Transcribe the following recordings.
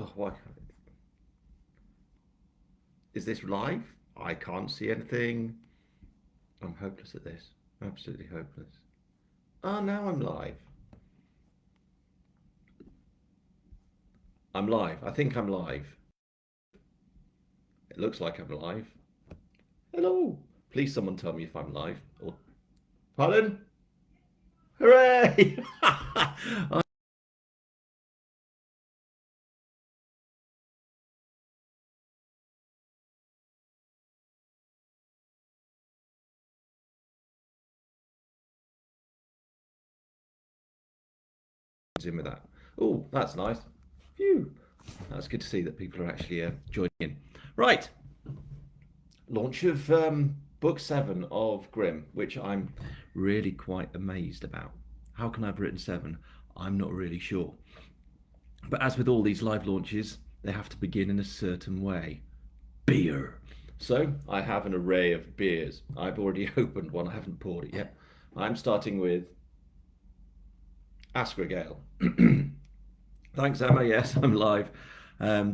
Oh, why can't it? Is this live? I can't see anything. I'm hopeless at this. Absolutely hopeless. Oh, now I'm live. I'm live. I think I'm live. It looks like I'm live. Hello. Please, someone tell me if I'm live. Or pardon? Hooray! I was in with that. Oh, that's nice. Phew. That's good to see that people are actually joining in. Right. Launch of book 7 of Grimm, which I'm really quite amazed about. How can I have written 7? I'm not really sure. But as with all these live launches, they have to begin in a certain way. Beer. So I have an array of beers. I've already opened one, I haven't poured it yet. I'm starting with Askrag Ale. Thanks, Emma. Yes, I'm live.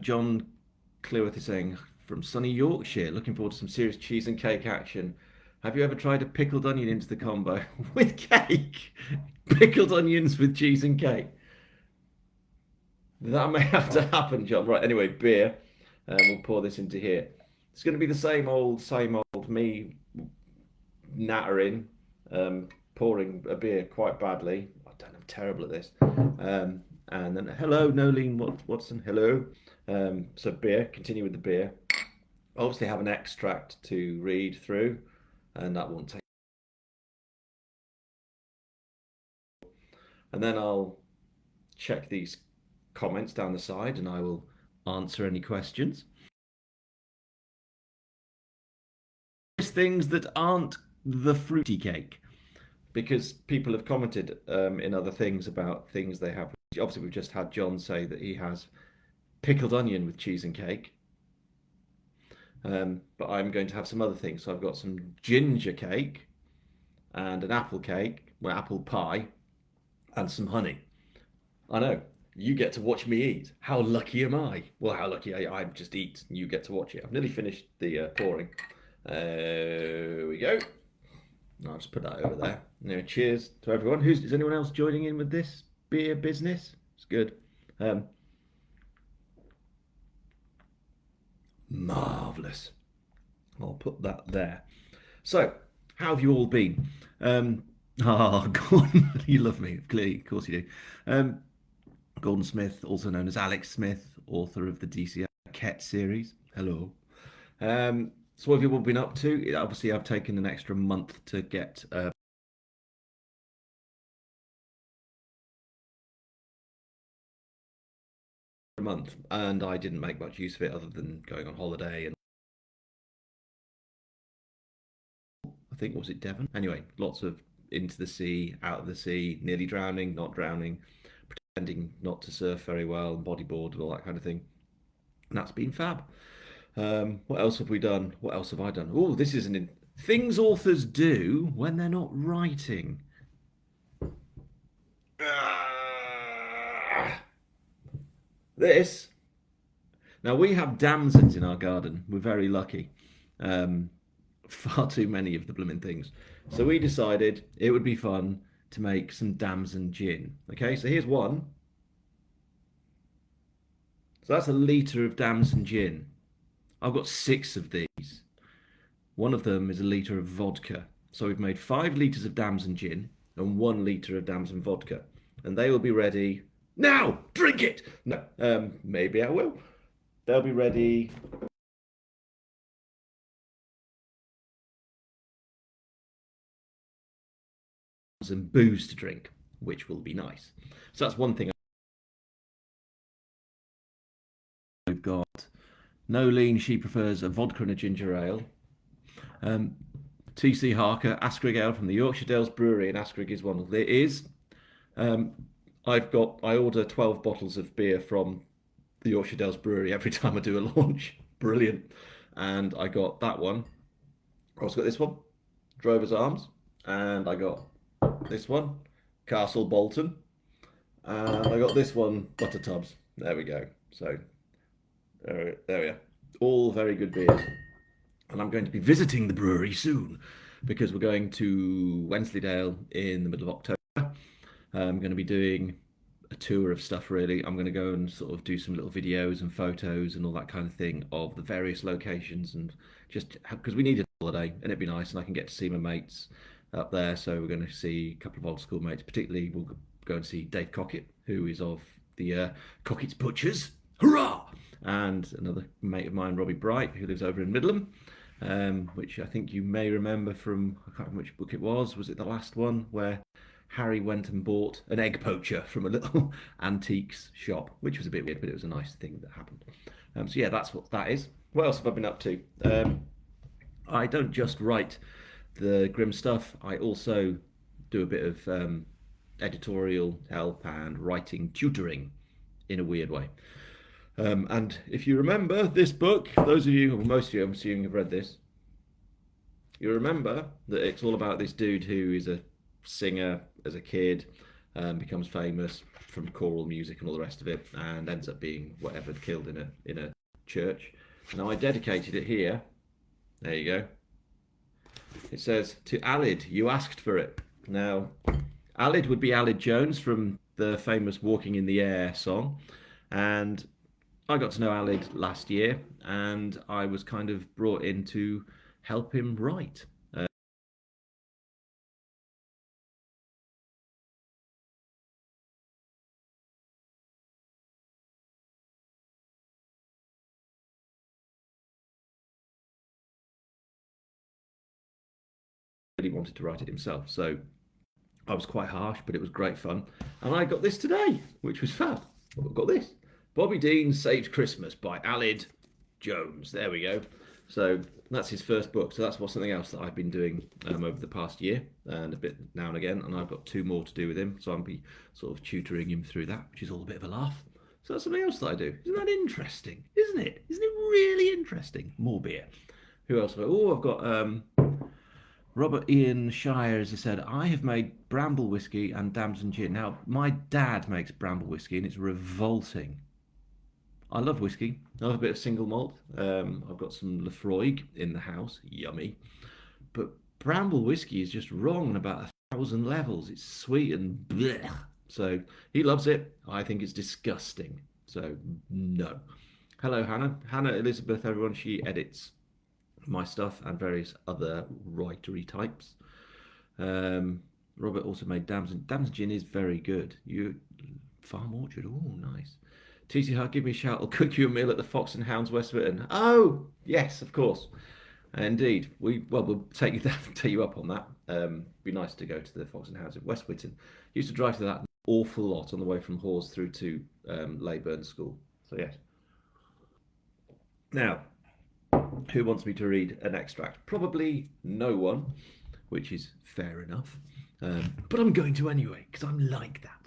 John Cleworth is saying, from sunny Yorkshire, looking forward to some serious cheese and cake action. Have you ever tried a pickled onion into the combo with cake? Pickled onions with cheese and cake. That may have to happen, John. Right, anyway, beer. We'll pour this into here. It's going to be the same old me nattering, pouring a beer quite badly. I'm terrible at this. And then, hello, Nolene Watson, hello. So beer, continue with the beer. Obviously have an extract to read through, and that won't take. And then I'll check these comments down the side and I will answer any questions. Things that aren't the fruity cake, because people have commented in other things about things they have. Obviously, we've just had John say that he has pickled onion with cheese and cake. But I'm going to have some other things. So I've got some ginger cake and an apple cake, well, apple pie, and some honey. I know. You get to watch me eat. How lucky am I? Well, how lucky I just eat and you get to watch it. I've nearly finished the pouring. There we go. I'll just put that over there. Cheers to everyone. Is anyone else joining in with this beer business? It's good. Marvelous. I'll put that there. So, how have you all been? Gordon, you love me, clearly, of course you do. Gordon Smith, also known as Alex Smith, author of the DCI Ket series. Hello. So what have you all been up to? Obviously, I've taken an extra month to get a month, and I didn't make much use of it other than going on holiday and I think was it Devon? Anyway, lots of into the sea, out of the sea, nearly drowning, not drowning, pretending not to surf very well, and bodyboard and all that kind of thing. And that's been fab. What else have we done? What else have I done? Oh, this is things authors do when they're not writing. Ah, this. Now we have damsons in our garden. We're very lucky. Far too many of the blooming things. So we decided it would be fun to make some damson gin. Okay, so here's one. So that's a litre of damson gin. I've got 6 of these. One of them is a litre of vodka. So we've made 5 litres of damson gin and 1 litre of damson vodka. And they will be ready now. Drink it. No, maybe I will. They'll be ready. Some booze to drink, which will be nice. So that's one thing. We've got Nolene, she prefers a vodka and a ginger ale. TC Harker, Askrag Ale from the Yorkshire Dales Brewery, and Askrag is one. There is. I order 12 bottles of beer from the Yorkshire Dales Brewery every time I do a launch. Brilliant. And I got that one. I also got this one, Drover's Arms, and I got this one, Castle Bolton, and I got this one, Butter Tubs. There we go. So There we are. All very good beers. And I'm going to be visiting the brewery soon because we're going to Wensleydale in the middle of October. I'm going to be doing a tour of stuff really. I'm going to go and sort of do some little videos and photos and all that kind of thing of the various locations and just because we need a holiday and it'd be nice and I can get to see my mates up there. So we're going to see a couple of old school mates. Particularly, we'll go and see Dave Cockett, who is of the Cockett's Butchers. Hurrah! And another mate of mine, Robbie Bright, who lives over in Midland, which I think you may remember from, I can't remember which book it was. Was it the last one where Harry went and bought an egg poacher from a little antiques shop, which was a bit weird, but it was a nice thing that happened. So yeah, that's what that is. What else have I been up to? I don't just write the Grimm stuff. I also do a bit of editorial help and writing tutoring in a weird way. And if you remember this book, those of you, or most of you, I'm assuming have read this, you remember that it's all about this dude who is a singer as a kid, becomes famous from choral music and all the rest of it, and ends up being whatever, killed in a church. Now I dedicated it here. There you go. It says, "To Alid, you asked for it." Now, Alid would be Alid Jones from the famous "Walking in the Air" song, and I got to know Alid last year, and I was kind of brought in to help him write. Really wanted to write it himself, so I was quite harsh, but it was great fun. And I got this today, which was fab. I've got this. Bobby Dean Saves Christmas by Alid Jones. There we go. So that's his first book. So that's something else that I've been doing over the past year and a bit now and again. And I've got two more to do with him. So I'll be sort of tutoring him through that, which is all a bit of a laugh. So that's something else that I do. Isn't that interesting? Isn't it? Isn't it really interesting? More beer. Who else? Oh, I've got Robert Ian Shire, as he said, I have made bramble whiskey and damson gin. Now, my dad makes bramble whiskey and it's revolting. I love whiskey. I love a bit of single malt. I've got some Lafroig in the house. Yummy. But bramble whiskey is just wrong on about 1,000 levels. It's sweet and blech. So he loves it. I think it's disgusting. So no. Hello, Hannah. Hannah Elizabeth, everyone. She edits my stuff and various other writery types. Robert also made damson. Damson gin is very good. You Farm Orchard. Oh, nice. TC Hart, give me a shout. I'll cook you a meal at the Fox and Hounds West Witten. Oh, yes, of course. Indeed. We'll take you up on that. Be nice to go to the Fox and Hounds at West Witten. Used to drive to that an awful lot on the way from Hawes through to Leyburn School. So yes. Now, who wants me to read an extract? Probably no one, which is fair enough. But I'm going to anyway, because I'm like that.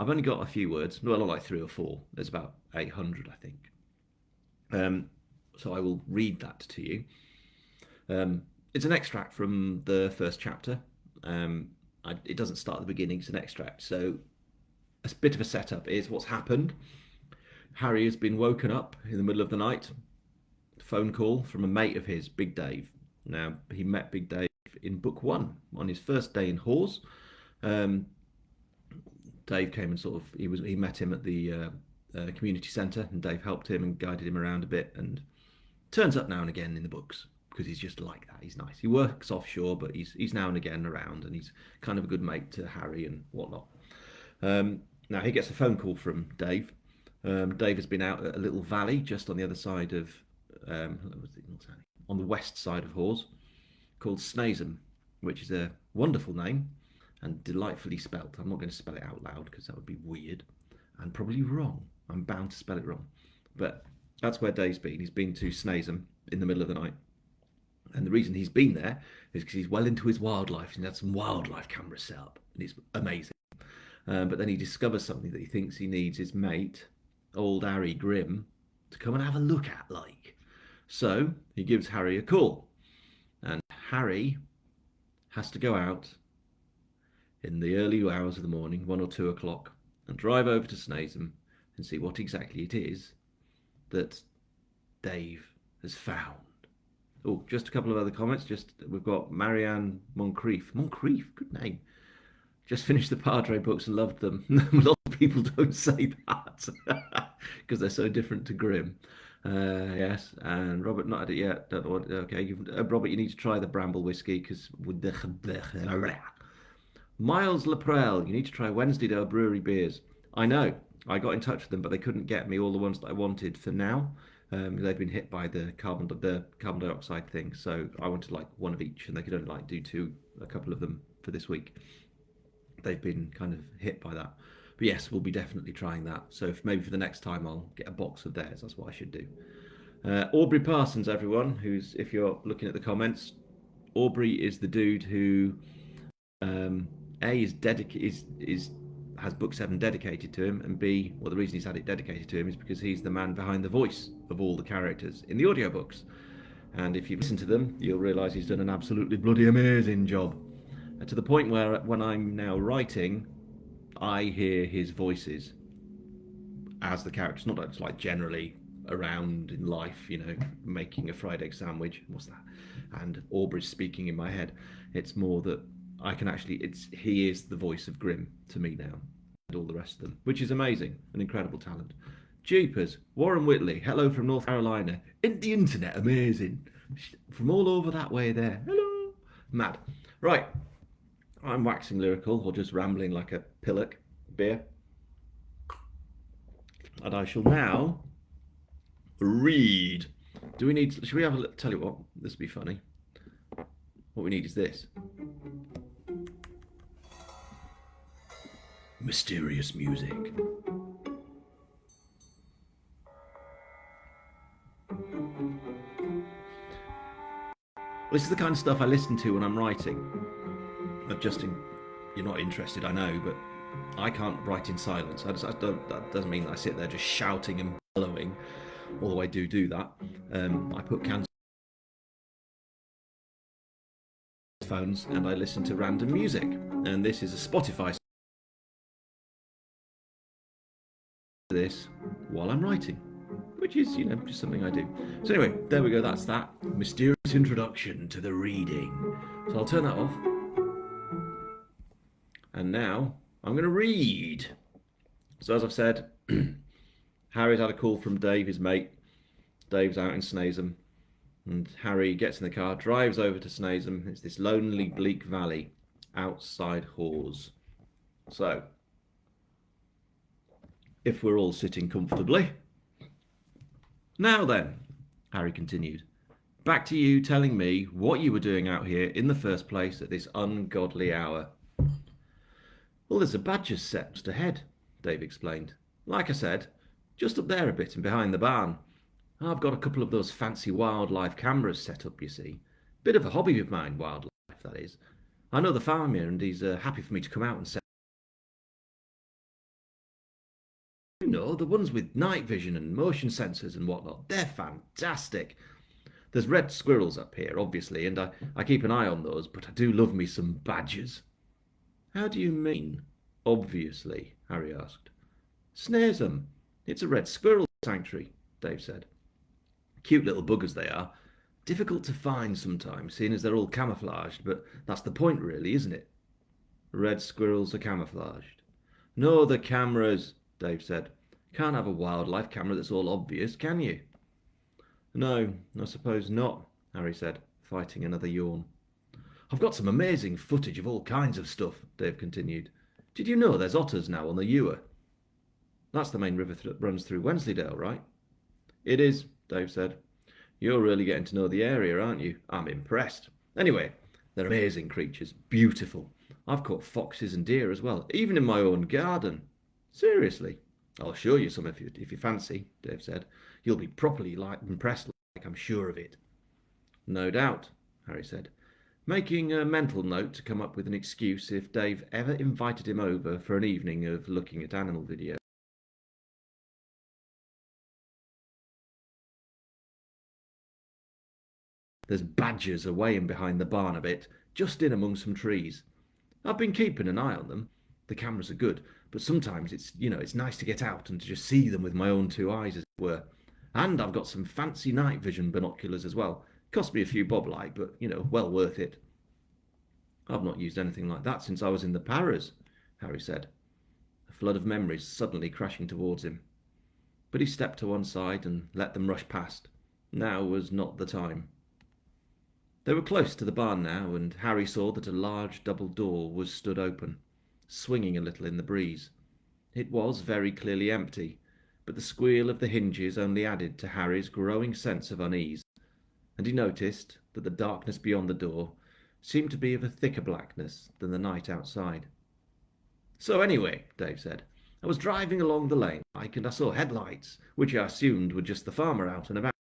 I've only got a few words. Well, like 3 or 4. There's about 800, I think. So I will read that to you. It's an extract from the first chapter. It doesn't start at the beginning, it's an extract. So a bit of a setup is what's happened. Harry has been woken up in the middle of the night. Phone call from a mate of his, Big Dave. Now, he met Big Dave in book 1 on his first day in Hawes. Dave came and he met him at the community centre, and Dave helped him and guided him around a bit, and turns up now and again in the books because he's just like that. He's nice. He works offshore, but he's now and again around, and he's kind of a good mate to Harry and whatnot. Now he gets a phone call from Dave. Dave has been out at a little valley just on the other side of on the west side of Hawes, called Snazeham, which is a wonderful name and delightfully spelt. I'm not going to spell it out loud because that would be weird and probably wrong. I'm bound to spell it wrong. But that's where Dave's been. He's been to Snazeham in the middle of the night. And the reason he's been there is because he's well into his wildlife. He's had some wildlife cameras set up, and it's amazing. But then he discovers something that he thinks he needs his mate, old Harry Grimm, to come and have a look at, like. So he gives Harry a call. And Harry has to go out in the early hours of the morning, 1 or 2 o'clock, and drive over to Snazeham and see what exactly it is that Dave has found. Oh, just a couple of other comments. We've got Marianne Moncrief. Moncrief, good name. Just finished the Padre books and loved them. A lot of people don't say that because they're so different to Grimm. Yes, and Robert not had it yet. Don't know what, okay, Robert, you need to try the Bramble whiskey because with the Miles Laprelle, you need to try Wensleydale Brewery beers. I know. I got in touch with them, but they couldn't get me all the ones that I wanted for now. They've been hit by the carbon dioxide thing, so I wanted like one of each, and they could only like do a couple of them for this week. They've been kind of hit by that. But yes, we'll be definitely trying that. So maybe for the next time, I'll get a box of theirs. That's what I should do. Aubrey Parsons, everyone, who's, if you're looking at the comments, Aubrey is the dude who has Book 7 dedicated to him, and B, well, the reason he's had it dedicated to him is because he's the man behind the voice of all the characters in the audiobooks. And if you listen to them, you'll realise he's done an absolutely bloody amazing job. To the point where when I'm now writing, I hear his voices as the characters, not just like generally around in life, you know, making a fried egg sandwich, what's that? And Aubrey's speaking in my head. It's more that I can actually, he is the voice of Grimm to me now, and all the rest of them, which is amazing, an incredible talent. Jeepers, Warren Whitley, hello from North Carolina. In the internet, amazing. From all over that way there. Hello. Mad. Right. I'm waxing lyrical or just rambling like a pillock beer. And I shall now read. Should we have a look? Tell you what, this will be funny. What we need is this. Mysterious music. This is the kind of stuff I listen to when I'm writing. You're not interested, I know, but I can't write in silence. That doesn't mean that I sit there just shouting and bellowing, although I do that. I put cans phones and I listen to random music, and this is a Spotify. This while I'm writing, which is, you know, just something I do. So anyway, there we go. That's that mysterious introduction to the reading. So I'll turn that off. And now I'm going to read. So as I've said, Harry's had a call from Dave, his mate. Dave's out in Snazeham. And Harry gets in the car, drives over to Snazeham. It's this lonely, bleak valley outside Hawes. So, if we're all sitting comfortably. Now then, Harry continued, back to you telling me what you were doing out here in the first place at this ungodly hour. Well, there's a badger's set just ahead, Dave explained. Like I said, just up there a bit and behind the barn. I've got a couple of those fancy wildlife cameras set up, you see. Bit of a hobby of mine, wildlife, that is. I know the farmer and he's happy for me to come out and set. You know, the ones with night vision and motion sensors and whatnot, they're fantastic. There's red squirrels up here, obviously, and I keep an eye on those, but I do love me some badgers. How do you mean, obviously? Harry asked. Snazeham. It's a red squirrel sanctuary, Dave said. Cute little buggers they are. Difficult to find sometimes, seeing as they're all camouflaged, but that's the point really, isn't it? Red squirrels are camouflaged. No, the cameras, Dave said. Can't have a wildlife camera that's all obvious, can you? No, I suppose not, Harry said, fighting another yawn. I've got some amazing footage of all kinds of stuff, Dave continued. Did you know there's otters now on the Ewer? That's the main river that runs through Wensleydale, right? It is, Dave said. You're really getting to know the area, aren't you? I'm impressed. Anyway, they're amazing creatures, beautiful. I've caught foxes and deer as well, even in my own garden. Seriously. I'll show you some if you fancy, Dave said. You'll be properly impressed, I'm sure of it. No doubt, Harry said, making a mental note to come up with an excuse if Dave ever invited him over for an evening of looking at animal videos. There's badgers away and behind the barn a bit, just in among some trees. I've been keeping an eye on them. The cameras are good, but sometimes it's nice to get out and to just see them with my own two eyes, as it were. And I've got some fancy night vision binoculars as well. Cost me a few bob like, but, well worth it. I've not used anything like that since I was in the Paras, Harry said, a flood of memories suddenly crashing towards him. But he stepped to one side and let them rush past. Now was not the time. They were close to the barn now, and Harry saw that a large double door was stood open, swinging a little in the breeze. It was very clearly empty, but the squeal of the hinges only added to Harry's growing sense of unease, and he noticed that the darkness beyond the door seemed to be of a thicker blackness than the night outside. So anyway, Dave said, I was driving along the lane, and I saw headlights, which I assumed were just the farmer out and about.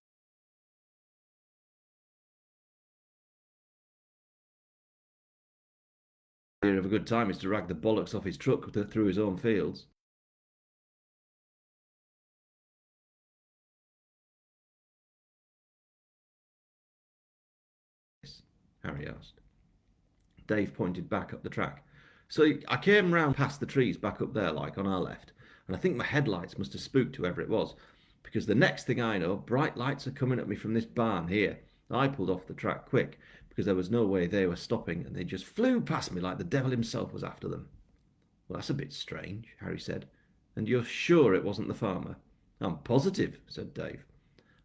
The idea of a good time is to rag the bollocks off his truck through his own fields. Harry asked. Dave pointed back up the track. So I came round past the trees back up there, like on our left, and I think my headlights must have spooked whoever it was, because the next thing I know, bright lights are coming at me from this barn here. I pulled off the track quick, because there was no way they were stopping, and they just flew past me like the devil himself was after them. Well, that's a bit strange, Harry said. And you're sure it wasn't the farmer? I'm positive, said Dave.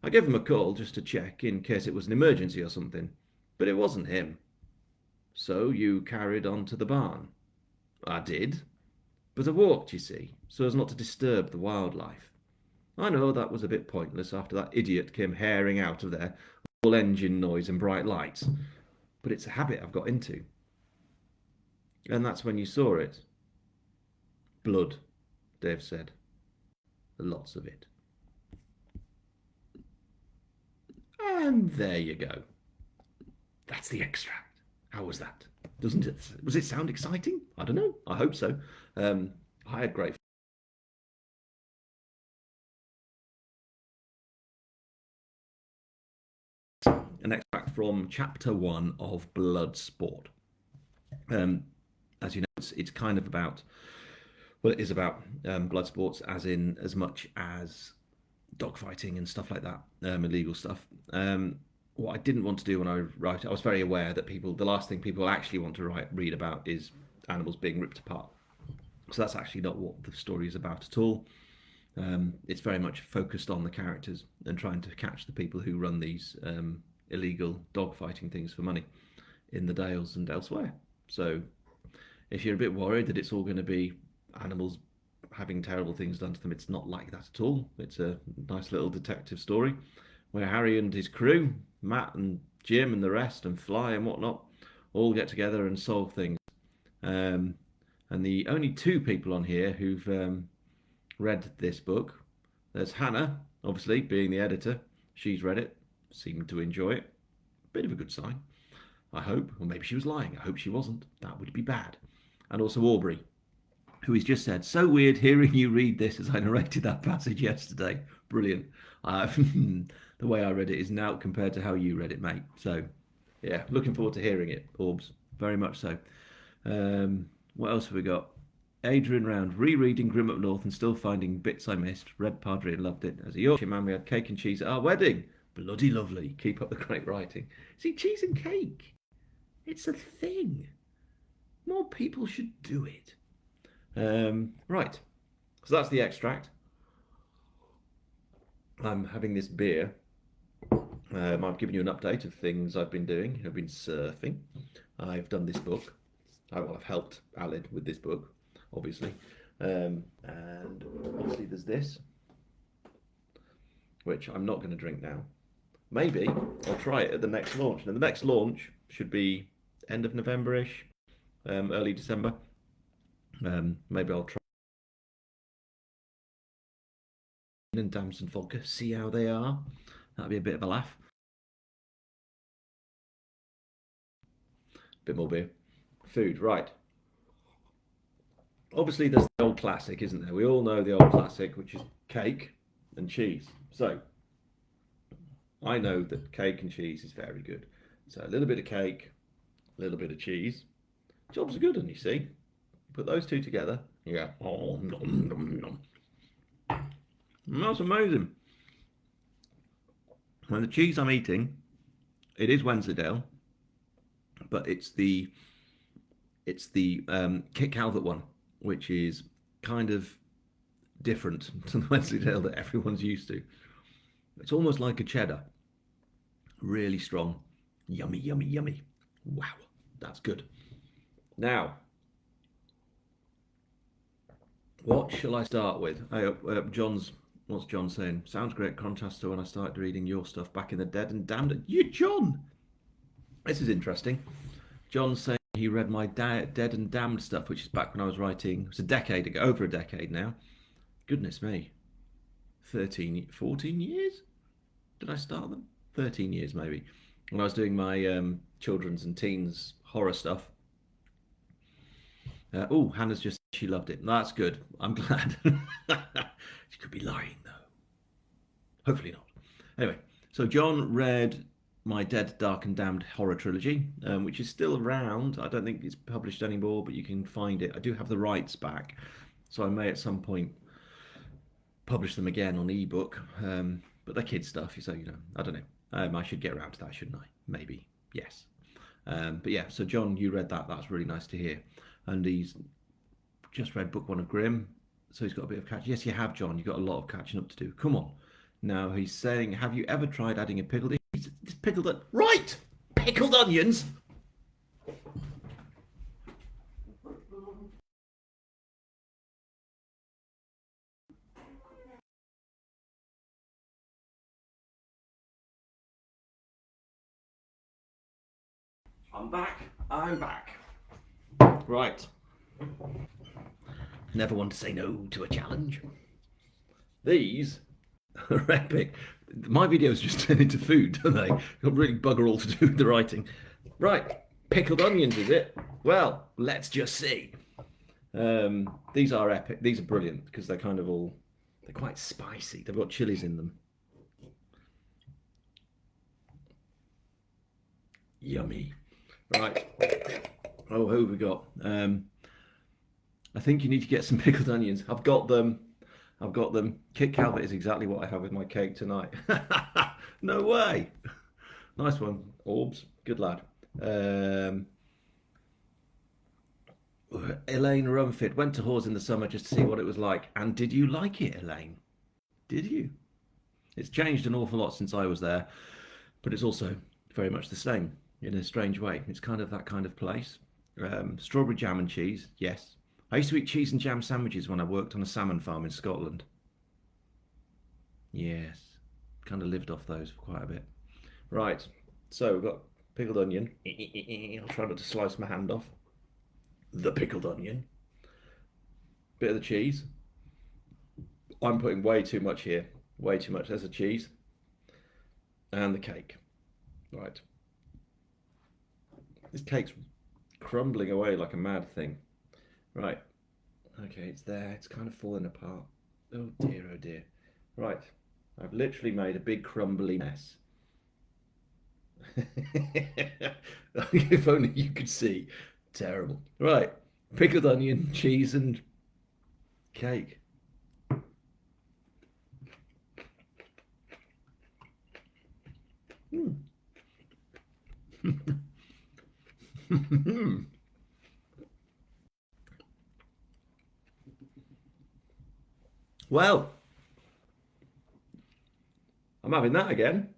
I gave him a call just to check, in case it was an emergency or something, but it wasn't him. So you carried on to the barn? I did. But I walked, you see, so as not to disturb the wildlife. I know that was a bit pointless after that idiot came herring out of there with all engine noise and bright lights, but it's a habit I've got into. And that's when you saw it? Blood, Dave said. Lots of it. And there you go. That's the extract. How was that? Doesn't it? Was it sound exciting? I don't know. I hope so. I had great. An extract from Chapter 1 of Bloodsport. As you know, it's kind of about, well, it is about blood sports, as much as dogfighting and stuff like that, illegal stuff. What I didn't want to do when I write it, I was very aware that the last thing people actually want to read about is animals being ripped apart. So that's actually not what the story is about at all. It's very much focused on the characters and trying to catch the people who run these illegal dogfighting things for money in the Dales and elsewhere. So if you're a bit worried that it's all going to be animals having terrible things done to them, it's not like that at all. It's a nice little detective story where Harry and his crew, Matt and Jim and the rest, and Fly and whatnot, all get together and solve things. And the only two people on here who've read this book, there's Hannah, obviously, being the editor. She's read it, seemed to enjoy it. Bit of a good sign, I hope. Or maybe she was lying. I hope she wasn't. That would be bad. And also Aubrey, who has just said, so weird hearing you read this as I narrated that passage yesterday. Brilliant. The way I read it is now compared to how you read it, mate. So, yeah, looking forward to hearing it, Orbs. Very much so. What else have we got? Adrian Round, rereading Grimm Up North and still finding bits I missed. Read Padre and loved it. As a Yorkshire man, we had cake and cheese at our wedding. Bloody lovely. Keep up the great writing. See, cheese and cake. It's a thing. More people should do it. Right. So that's the extract. I'm having this beer. I've given you an update of things I've been doing. I've been surfing. I've done this book. I've helped Alid with this book, obviously. And obviously there's this, which I'm not going to drink now. Maybe I'll try it at the next launch. And the next launch should be end of November-ish, early December. Maybe I'll try and Damson vodka, see how they are. That'd be a bit of a laugh. Bit more beer. Food, right. Obviously there's the old classic, isn't there? We all know the old classic, which is cake and cheese. So I know that cake and cheese is very good. So a little bit of cake, a little bit of cheese. Jobs are good, and you see. Put those two together. Yeah. Oh, nom, nom, nom. That's amazing. When the cheese I'm eating, it is Wensleydale, but it's the Kit Calvert one, which is kind of different to the Wensleydale that everyone's used to. It's almost like a cheddar, really strong, yummy, yummy, yummy. Wow, that's good. Now, what shall I start with? What's John saying? Sounds great contrast to when I started reading your stuff back in the Dead and Damned. You, John. This is interesting. John's saying he read my Dead and Damned stuff, which is back when I was writing. It's a decade ago, over a decade now. Goodness me, 13, 14 years? Did I start them? 13 years maybe. When I was doing my children's and teens horror stuff. Oh, Hannah's just she loved it. That's good. I'm glad. She could be lying though. Hopefully not. Anyway, so John read my Dead, Dark and Damned horror trilogy, which is still around. I don't think it's published anymore, but you can find it. I do have the rights back, so I may at some point publish them again on ebook. But they're kid stuff, so I don't know. I should get around to that, shouldn't I? Maybe. Yes. But yeah, so John, you read that. That's really nice to hear. And he's just read book one of Grimm, so he's got a bit of catch. Yes, you have, John. You've got a lot of catching up to do. Come on. Now he's saying, have you ever tried adding a pickled? It's pickled. Right, pickled onions. I'm back. I'm back. Right. Never one to say no to a challenge. These are epic. My videos just turn into food, don't they? Got really bugger all to do with the writing. Right, pickled onions, is it? Well, let's just see. These are epic. These are brilliant because they're quite spicy. They've got chilies in them. Yummy. Right. Oh, who have we got? I think you need to get some pickled onions. I've got them. I've got them. Kit Calvert is exactly what I have with my cake tonight. No way. Nice one, Orbs. Good lad. Elaine Rumford went to Hawes in the summer just to see what it was like. And did you like it, Elaine? Did you? It's changed an awful lot since I was there, but it's also very much the same in a strange way. It's kind of that kind of place. Strawberry jam and cheese, yes. I used to eat cheese and jam sandwiches when I worked on a salmon farm in Scotland. Yes, kind of lived off those for quite a bit. Right, so we've got pickled onion. I'll try not to slice my hand off. The pickled onion. Bit of the cheese. I'm putting way too much here. Way too much. There's the cheese. And the cake. Right. This cake's crumbling away like a mad thing. Right. Okay, it's there. It's kind of falling apart. Oh dear, oh dear. Right. I've literally made a big crumbly mess. If only you could see. Terrible. Right. Pickled onion, cheese, and cake. Mm. Well, I'm having that again.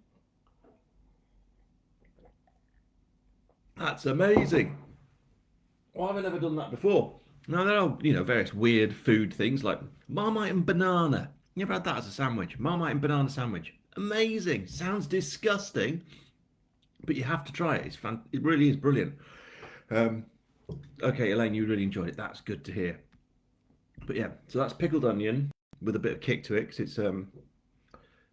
That's amazing. Why have I never done that before? Now there are, various weird food things like Marmite and banana. You ever had that as a sandwich? Marmite and banana sandwich. Amazing. Sounds disgusting, but you have to try it. It really is brilliant. Um, okay, Elaine, you really enjoyed it. That's good to hear. But yeah, so that's pickled onion with a bit of kick to it because it's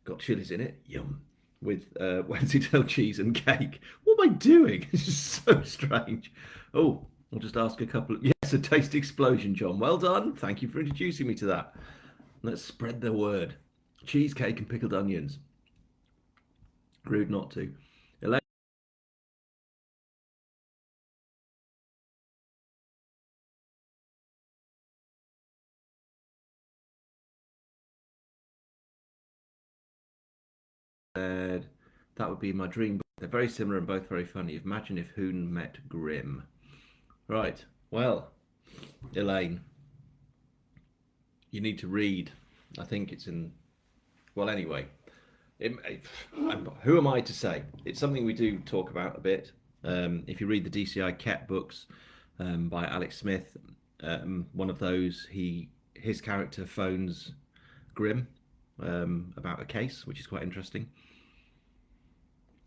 got chilies in it. Yum. With Wensleydale cheese and cake. What am I doing? It's just so strange. Oh, I'll just ask a couple. Yes, a taste explosion, John. Well done. Thank you for introducing me to that. Let's spread the word. Cheesecake and pickled onions. Rude not to. Elaine said That would be my dream book. They're very similar and both very funny. Imagine if Hoon met Grimm. Right. Well, Elaine, you need to read. I think it's in. Well, anyway, who am I to say? It's something we do talk about a bit. If you read the DCI Ket books by Alex Smith, one of those, his character phones Grimm about a case, which is quite interesting.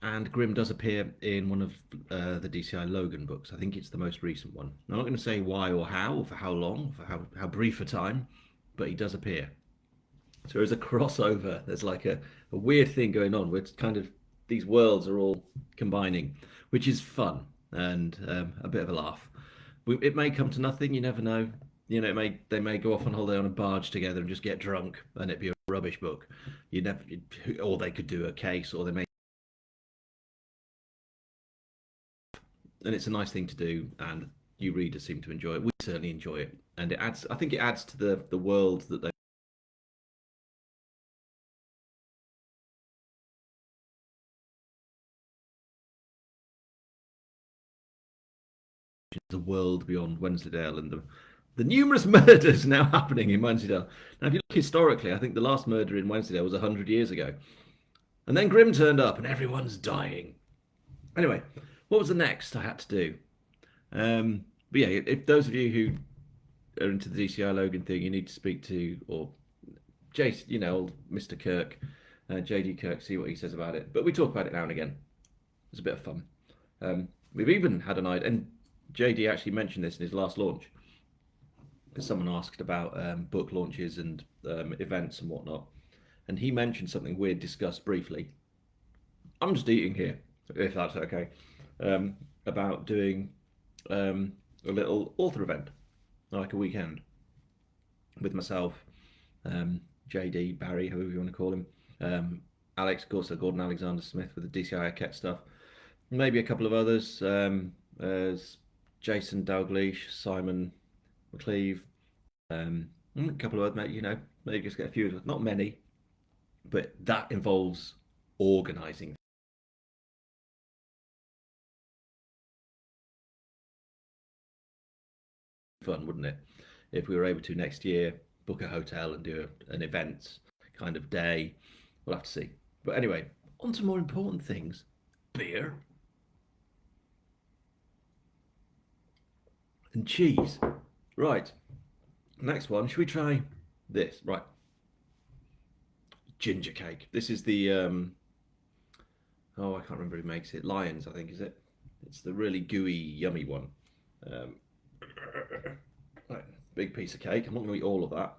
And Grimm does appear in one of the DCI Logan books. I think it's the most recent one. I'm not going to say why or how, or for how long, for how brief a time, but he does appear. So there's a crossover. There's like a weird thing going on where it's kind of these worlds are all combining, which is fun and a bit of a laugh. It may come to nothing. You never know. You know, they may go off on holiday on a barge together and just get drunk, and it'd be a rubbish book. You never, or they could do a case, or they may. And it's a nice thing to do, and you readers seem to enjoy it. We certainly enjoy it, and it adds. I think it adds to the world that they. The world beyond Wensleydale and the numerous murders now happening in Wensleydale. Now, if you look historically, I think the last murder in Wensleydale was 100 years ago. And then Grimm turned up and everyone's dying. Anyway, what was the next I had to do? But yeah, if those of you who are into the DCI Logan thing, you need to speak to, or Jason, you know, old Mr. Kirk, JD Kirk, see what he says about it. But we talk about it now and again. It's a bit of fun. We've even had an idea, and JD actually mentioned this in his last launch, because someone asked about book launches and events and whatnot, and he mentioned something we'd discussed briefly. I'm just eating here, if that's okay, about doing a little author event, like a weekend, with myself, JD, Barry, however you want to call him, Alex, of course, Gordon Alexander Smith with the DCI Ket stuff, maybe a couple of others, as Jason Dalgleish, Simon McCleve, a couple of others, you know, maybe just get a few, not many, but that involves organising. Fun, wouldn't it? If we were able to next year book a hotel and do an event kind of day. We'll have to see. But anyway, on to more important things. Beer and cheese. Right. Next one. Should we try this? Right. Ginger cake. This is the I can't remember who makes it. Lions, I think, is it? It's the really gooey, yummy one. Um, right, big piece of cake. I'm not going to eat all of that.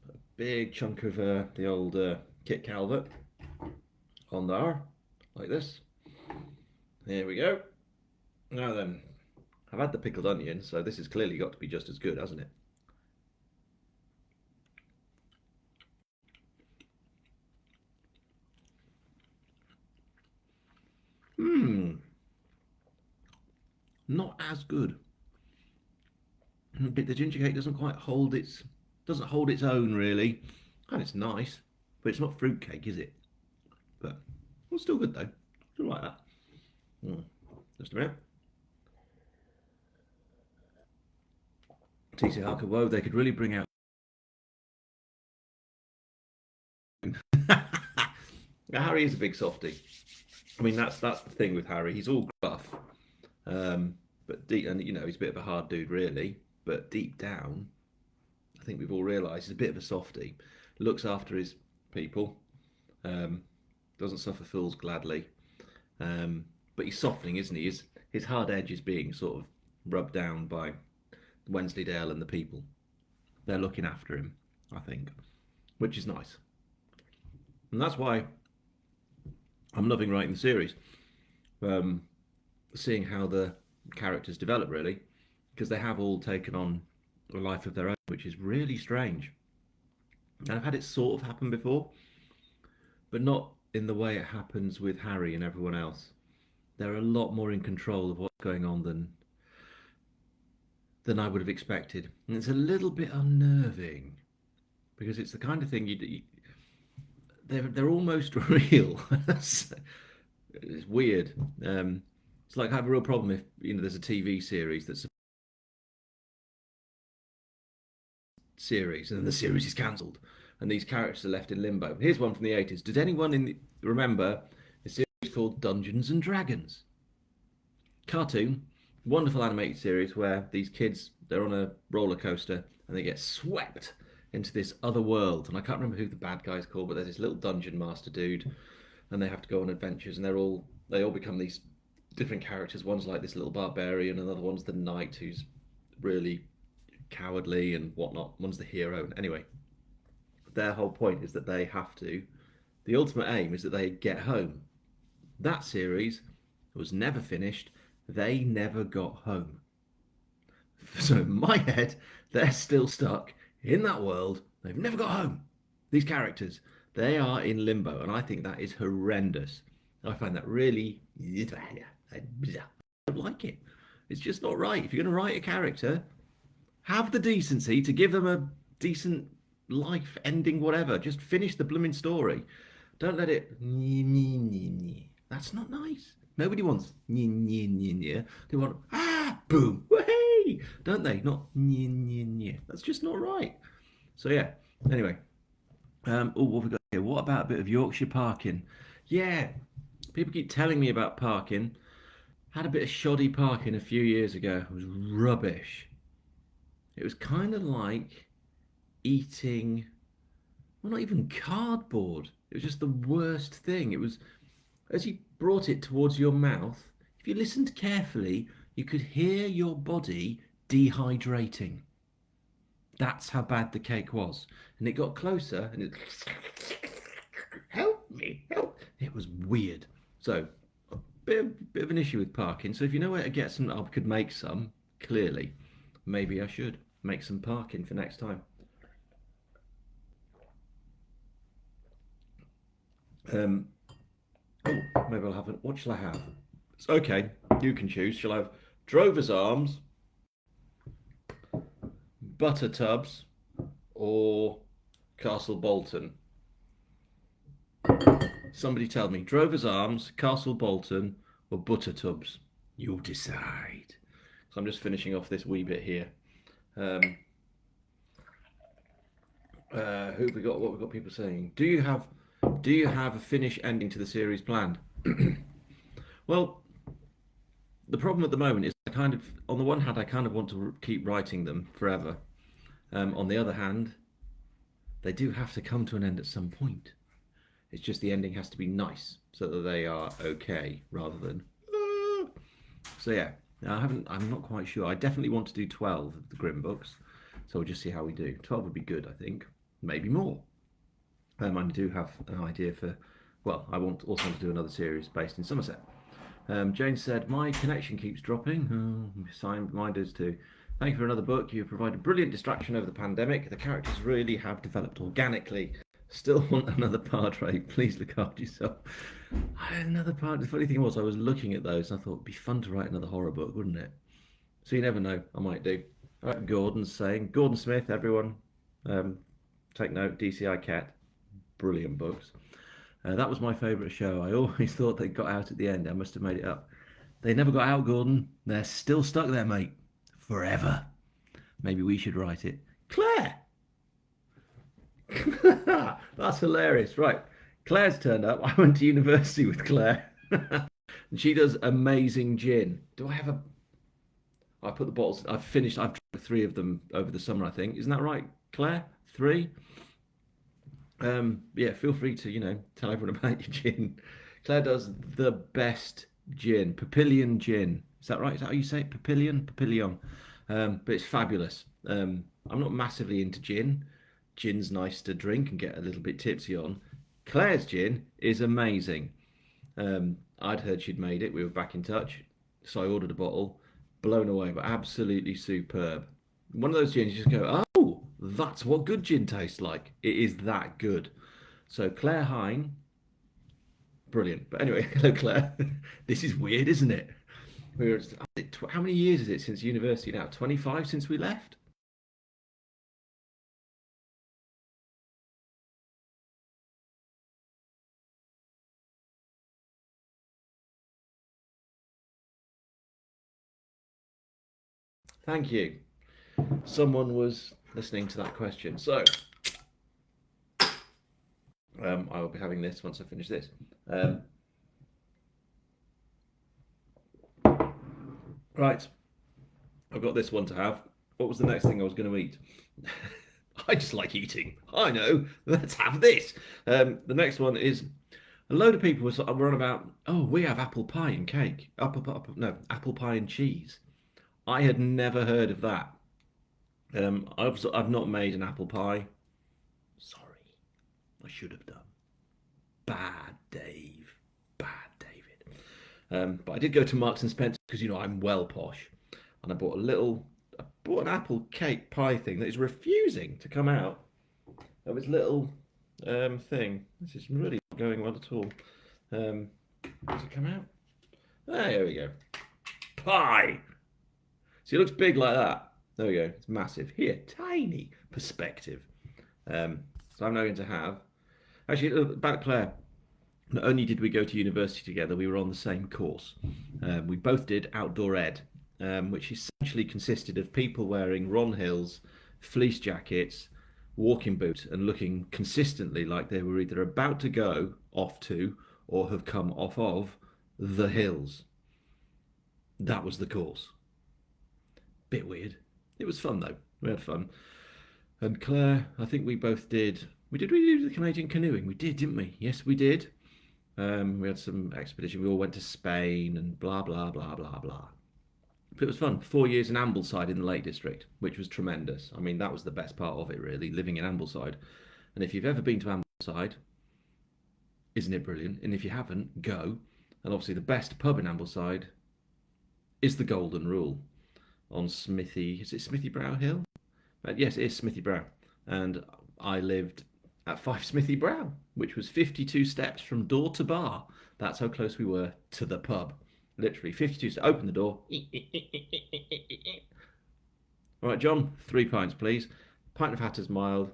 A big chunk of the old Kit Calvert on there, like this. Here we go. Now then, I've had the pickled onion, so this has clearly got to be just as good, hasn't it? Not as good. But the ginger cake doesn't quite hold its own really. And it's nice, but it's not fruit cake, is it? But it's still good though. Still like that. Just a minute. TC Harker, whoa, they could really bring out. Now, Harry is a big softie. I mean, that's the thing with Harry. He's all gruff, but deep, and you know, he's a bit of a hard dude, really. But deep down, I think we've all realised he's a bit of a softie. Looks after his people, doesn't suffer fools gladly. But he's softening, isn't he? His hard edge is being sort of rubbed down by Wensleydale and the people. They're looking after him, I think, which is nice. And that's why I'm loving writing the series. Seeing how the characters develop, really, because they have all taken on a life of their own, which is really strange. And I've had it sort of happen before, but not in the way it happens with Harry and everyone else. They're a lot more in control of what's going on than I would have expected, and it's a little bit unnerving because it's the kind of thing they're almost real. It's weird. It's like I have a real problem if there's a TV series that's a series and then the series is cancelled and these characters are left in limbo. Here's one from the 80s. Did anyone remember a series called Dungeons and Dragons? Cartoon, wonderful animated series where these kids they're on a roller coaster and they get swept into this other world. And I can't remember who the bad guy's called, but there's this little dungeon master dude, and they have to go on adventures, and they all become these different characters. One's like this little barbarian, another one's the knight who's really cowardly and whatnot. One's the hero. Anyway, their whole point is that they have to. The ultimate aim is that they get home. That series was never finished. They never got home. So in my head, they're still stuck in that world. They've never got home. These characters, they are in limbo, and I think that is horrendous. I find that really, I don't like it. It's just not right. If you're going to write a character, have the decency to give them a decent life ending, whatever. Just finish the blooming story. Don't let it. That's not nice. Nobody wants. They want boom, hey, don't they? Not. That's just not right. So yeah. Anyway, what have we got here? What about a bit of Yorkshire parking? Yeah, people keep telling me about parking. Had a bit of shoddy parking a few years ago. It was rubbish. It was kind of like eating, well, not even cardboard. It was just the worst thing. It was, as you brought it towards your mouth, if you listened carefully, you could hear your body dehydrating. That's how bad the cake was. And it got closer and it, help me, help. It was weird. So, a bit of an issue with parking. So if you know where to get some, I could make some, clearly. Maybe I should make some parking for next time. Oh, maybe I'll have it. What shall I have? It's okay. You can choose. Shall I have Drover's Arms, Butter Tubs, or Castle Bolton? Somebody tell me. Drover's Arms, Castle Bolton, or Butter Tubs? You'll decide. So I'm just finishing off this wee bit here. Who have we got? What have we got people saying? Do you have a finish ending to the series planned? Well, the problem at the moment is on the one hand, I kind of want to keep writing them forever. On the other hand, they do have to come to an end at some point. It's just the ending has to be nice so that they are okay rather than. So yeah, I'm not quite sure. I definitely want to do 12 of the Grimm books, so we'll just see how we do. 12 would be good, I think. Maybe more. I do have an idea for. Well, I want also to do another series based in Somerset. Jane said, my connection keeps dropping. Signed, mine does too. Thank you for another book. You've provided brilliant distraction over the pandemic. The characters really have developed organically. Still want another Padre. Please look after yourself. I had another part. The funny thing was, I was looking at those and I thought it'd be fun to write another horror book, wouldn't it? So you never know. I might do. Gordon's saying, Gordon Smith, everyone, take note. DCI Cat, brilliant books. That was my favourite show. I always thought they got out at the end. I must have made it up. They never got out, Gordon. They're still stuck there, mate. Forever. Maybe we should write it. Claire! That's hilarious. Right. Claire's turned up. I went to university with Claire. And she does amazing gin. Do I have a... I put the bottles... I've drank 3 of them over the summer, I think. Isn't that right, Claire? 3? Yeah, feel free to, tell everyone about your gin. Claire does the best gin. Papillion gin. Is that right? Is that how you say it? Papillion? Papillion. But it's fabulous. I'm not massively into gin. Gin's nice to drink and get a little bit tipsy on. Claire's gin is amazing. I'd heard she'd made it. We were back in touch. So I ordered a bottle. Blown away, but absolutely superb. One of those gins you just go, oh, that's what good gin tastes like. It is that good. So Claire Hine, brilliant. But anyway, hello Claire. This is weird, isn't it? How many years is it since university now? 25 since we left? Thank you. Someone was listening to that question. So, I will be having this once I finish this. Right, I've got this one to have. What was the next thing I was going to eat? I just like eating. I know. Let's have this. The next one is a load of people were on about. Oh, we have apple pie and cake. Apple pie and cheese. I had never heard of that. I've not made an apple pie. Sorry, I should have done. Bad Dave. Bad David. But I did go to Marks and Spencer because I'm well posh, and I bought an apple cake pie thing that is refusing to come out of its little thing. This is really not going well at all. Does it come out? There we go. Pie. See, it looks big like that. There we go. It's massive. Here, tiny perspective. So I'm now going to have. Actually, about Claire. Not only did we go to university together, we were on the same course. We both did outdoor ed, which essentially consisted of people wearing Ron Hill's fleece jackets, walking boots, and looking consistently like they were either about to go off to or have come off of the hills. That was the course. Bit weird. It was fun though. We had fun. And Claire, I think we both did. We do the Canadian canoeing. We did, didn't we? Yes, we did. We had some expedition. We all went to Spain and blah blah blah blah blah. But it was fun. 4 years in Ambleside in the Lake District, which was tremendous. I mean, that was the best part of it, really, living in Ambleside. And if you've ever been to Ambleside, isn't it brilliant? And if you haven't, go. And obviously, the best pub in Ambleside is the Golden Rule on Smithy. Is it Smithy Brow Hill? Yes, it is Smithy Brow. And I lived at 5 Smithy Brow, which was 52 steps from door to bar. That's how close we were to the pub. Literally 52 steps. Open the door. All right, John, 3 pints, please. Pint of Hatter's Mild,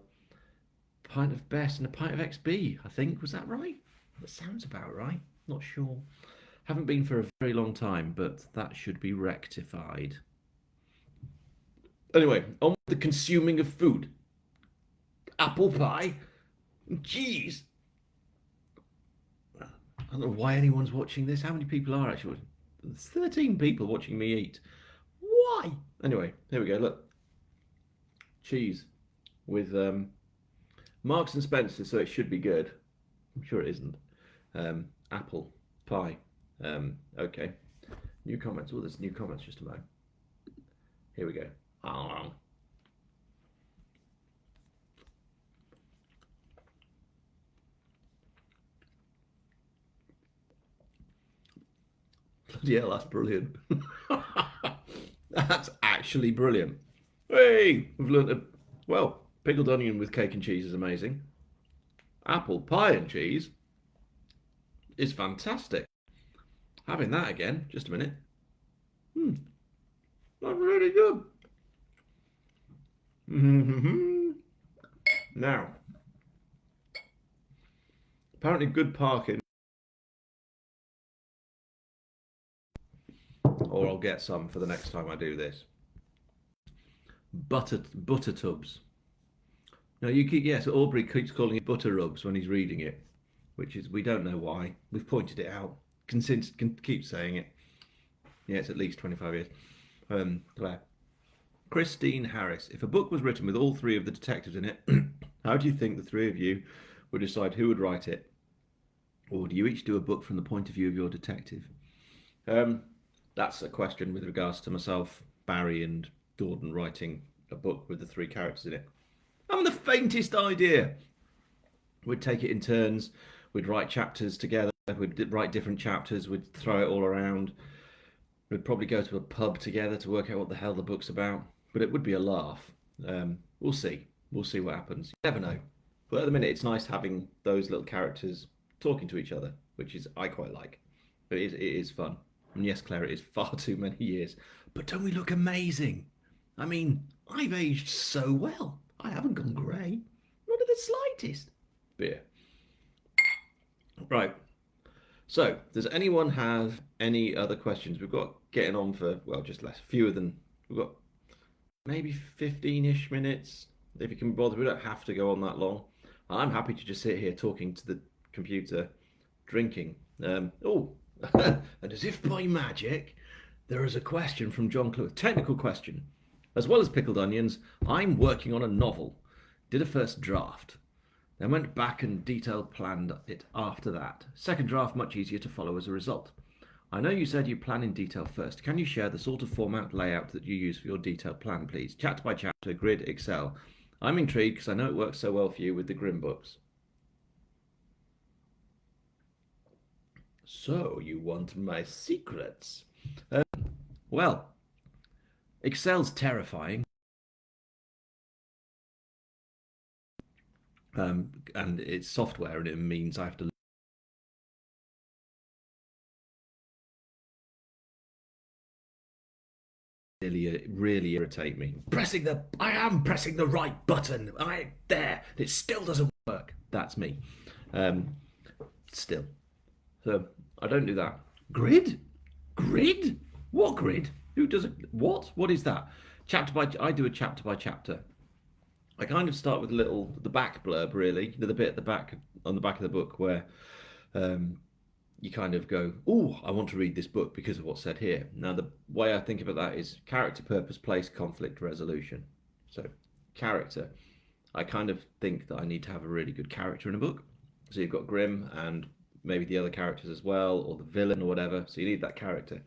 pint of Best, and a pint of XB, I think. Was that right? That sounds about right. Not sure. Haven't been for a very long time, but that should be rectified. Anyway, on with the consuming of food. Apple pie and cheese. I don't know why anyone's watching this. How many people are actually? There's 13 people watching me eat. Why? Anyway, here we go. Look, cheese with Marks and Spencer, so it should be good. I'm sure it isn't. Apple pie. Okay. New comments. Oh, there's new comments just about. Here we go. Oh. Bloody hell, that's brilliant. That's actually brilliant. Hey, we've learned well, pickled onion with cake and cheese is amazing. Apple pie and cheese is fantastic. Having that again, just a minute. That's really good. Now, apparently good parking, or I'll get some for the next time I do this. Butter tubs. Now so Aubrey keeps calling it butter rubs when he's reading it, which is, we don't know why. We've pointed it out. Can keep saying it. Yeah, it's at least 25 years. Claire. Christine Harris. If a book was written with all 3 of the detectives in it, how do you think the 3 of you would decide who would write it? Or do you each do a book from the point of view of your detective? That's a question with regards to myself, Barry and Gordon writing a book with the 3 characters in it. I haven't the faintest idea. We'd take it in turns. We'd write chapters together. We'd write different chapters. We'd throw it all around. We'd probably go to a pub together to work out what the hell the book's about. But it would be a laugh. We'll see. We'll see what happens. You never know. But at the minute, it's nice having those little characters talking to each other, which is I quite like. But it is fun. And yes, Claire, it is far too many years. But don't we look amazing? I mean, I've aged so well. I haven't gone grey. Not in the slightest. Beer. Right. So, does anyone have any other questions? We've got getting on for, well, just fewer than, we've got maybe 15-ish minutes if you can bother. We don't have to go on that long. I'm happy to just sit here talking to the computer, drinking. Oh, and as if by magic, there is a question from John Clue. Technical question. As well as pickled onions, I'm working on a novel. Did a first draft. Then went back and detailed planned it after that. Second draft much easier to follow as a result. I know you said you plan in detail first. Can you share the sort of format layout that you use for your detailed plan, please? Chapter by chapter, grid, Excel. I'm intrigued because I know it works so well for you with the Grimm books. So, you want my secrets? Well, Excel's terrifying. And it's software, and it means I have to really irritate me. I am pressing the right button. There. It still doesn't work. That's me. Still. So I don't do that. Grid? Grid? What grid? Who does it? What? What is that? I do a chapter by chapter. I kind of start with the back blurb, really, the bit at the back, on the back of the book where you kind of go, oh, I want to read this book because of what's said here. Now, the way I think about that is character, purpose, place, conflict, resolution. So, character. I kind of think that I need to have a really good character in a book. So you've got Grimm and maybe the other characters as well, or the villain or whatever. So you need that character.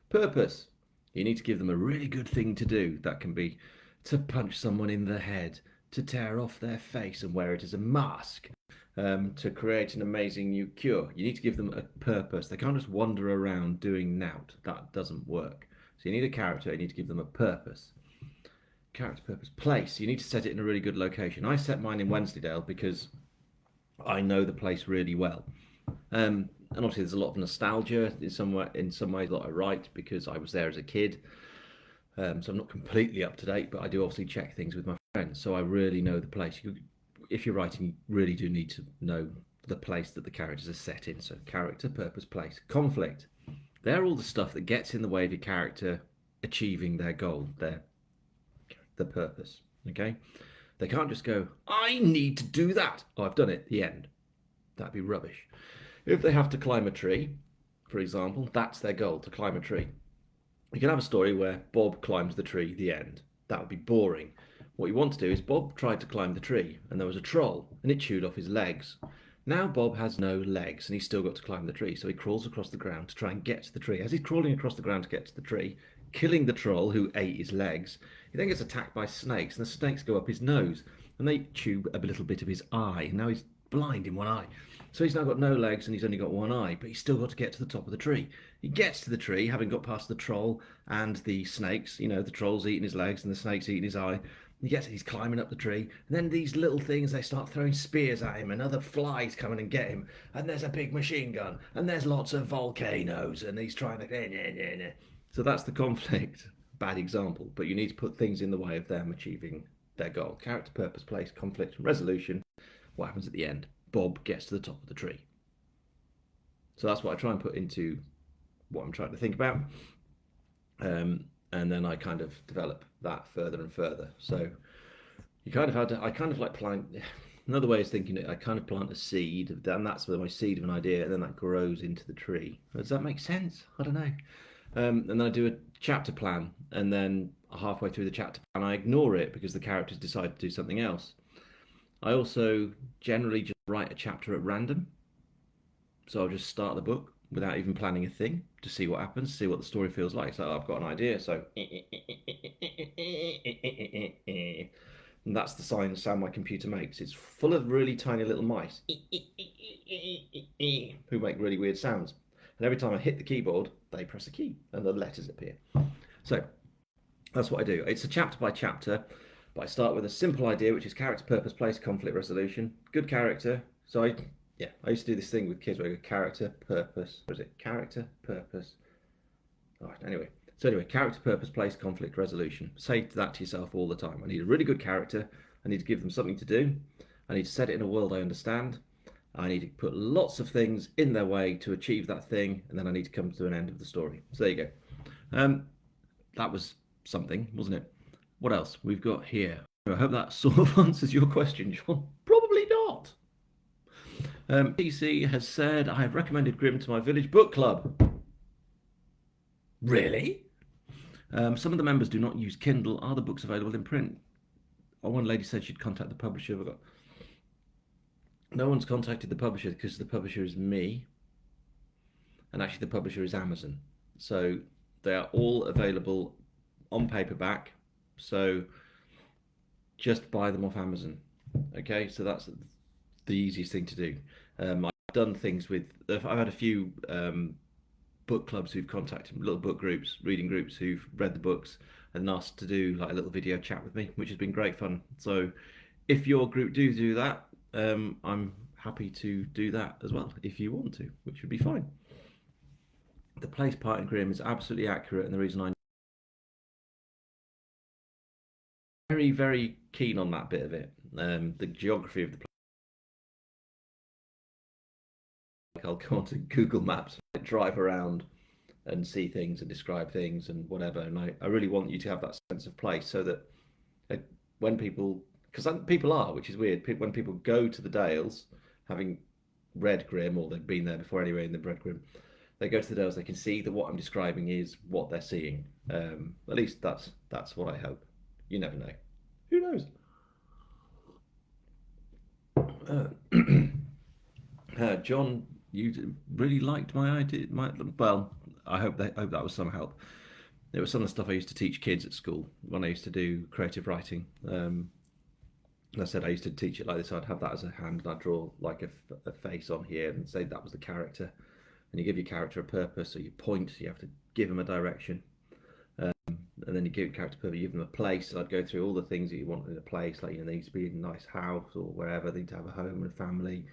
Purpose. You need to give them a really good thing to do. That can be to punch someone in the head, to tear off their face and wear it as a mask, to create an amazing new cure. You need to give them a purpose. They can't just wander around doing nout. That doesn't work. So you need a character. You need to give them a purpose. Character, purpose, place. You need to set it in a really good location. I set mine in Wensleydale because I know the place really well. And obviously there's a lot of nostalgia in some ways that I write because I was there as a kid. So I'm not completely up to date, but I do obviously check things with my friends. So I really know the place. If you're writing, you really do need to know the place that the characters are set in. So character, purpose, place, conflict. They're all the stuff that gets in the way of your character achieving their goal, the purpose. Okay? They can't just go, I need to do that. Oh, I've done it. The end. That'd be rubbish. If they have to climb a tree, for example, that's their goal, to climb a tree. You can have a story where Bob climbs the tree, the end. That would be boring. What you want to do is Bob tried to climb the tree and there was a troll and it chewed off his legs. Now Bob has no legs and he's still got to climb the tree, so he crawls across the ground to try and get to the tree. As he's crawling across the ground to get to the tree, killing the troll who ate his legs, he then gets attacked by snakes and the snakes go up his nose and they chew a little bit of his eye. And now he's blind in one eye. So he's now got no legs and he's only got one eye, but he's still got to get to the top of the tree. He gets to the tree, having got past the troll and the snakes. You know, the troll's eating his legs and the snake's eating his eye. He's climbing up the tree, and then these little things, they start throwing spears at him, and other flies come in and get him, and there's a big machine gun, and there's lots of volcanoes, and he's trying to... So that's the conflict. Bad example, but you need to put things in the way of them achieving their goal. Character, purpose, place, conflict, resolution. What happens at the end? Bob gets to the top of the tree. So that's what I try and put into what I'm trying to think about. And then I kind of develop that further and further. So you kind of had to, I kind of like plant, another way is thinking it, I kind of plant a seed, and that's my seed of an idea, and then that grows into the tree. Does that make sense? I don't know. And then I do a chapter plan, and then halfway through the chapter plan, I ignore it because the characters decide to do something else. I also generally just write a chapter at random. So I'll just start the book without even planning a thing to see what happens, see what the story feels like. So I've got an idea, so and that's the sound my computer makes. It's full of really tiny little mice who make really weird sounds. And every time I hit the keyboard, they press a key and the letters appear. So that's what I do. It's a chapter by chapter, but I start with a simple idea, which is character, purpose, place, conflict, resolution. Good character. So I used to do this thing with kids where I go character, purpose. What is it? Character, purpose. All right, anyway. So anyway, character, purpose, place, conflict, resolution. Say that to yourself all the time. I need a really good character. I need to give them something to do. I need to set it in a world I understand. I need to put lots of things in their way to achieve that thing, and then I need to come to an end of the story. So there you go. That was something, wasn't it? What else we've got here? I hope that sort of answers your question, John. Probably not. DC has said, I have recommended Grimm to my village book club. Really? Some of the members do not use Kindle. Are the books available in print? One lady said she'd contact the publisher. But no one's contacted the publisher because the publisher is me. And actually the publisher is Amazon. So they are all available on paperback. So just buy them off Amazon. Okay, so that's the easiest thing to do. I've done things with, I've had a few book clubs who've contacted little book groups, reading groups who've read the books and asked to do like a little video chat with me, which has been great fun. So if your group do that, I'm happy to do that as well if you want to, which would be fine. The place part in Grimm is absolutely accurate, and the reason I'm very, very keen on that bit of it, the geography of the place. I'll go onto Google Maps, drive around and see things and describe things and whatever. And I really want you to have that sense of place so that when people, because people are, which is weird, when people go to the Dales, having read Grimm, or they've been there before anyway and they've read Grimm, they go to the Dales, they can see that what I'm describing is what they're seeing. At least that's what I hope. You never know. Who knows? John, you really liked my idea. Well, I hope that was some help. It was some of the stuff I used to teach kids at school when I used to do creative writing. And I said I used to teach it like this. I'd have that as a hand, and I'd draw like a face on here and say that was the character. And you give your character a purpose, so you point. You have to give them a direction, and then you give your character a purpose. You give them a place. And I'd go through all the things that you want in a place, like they need to be in a nice house or wherever. They need to have a home and a family.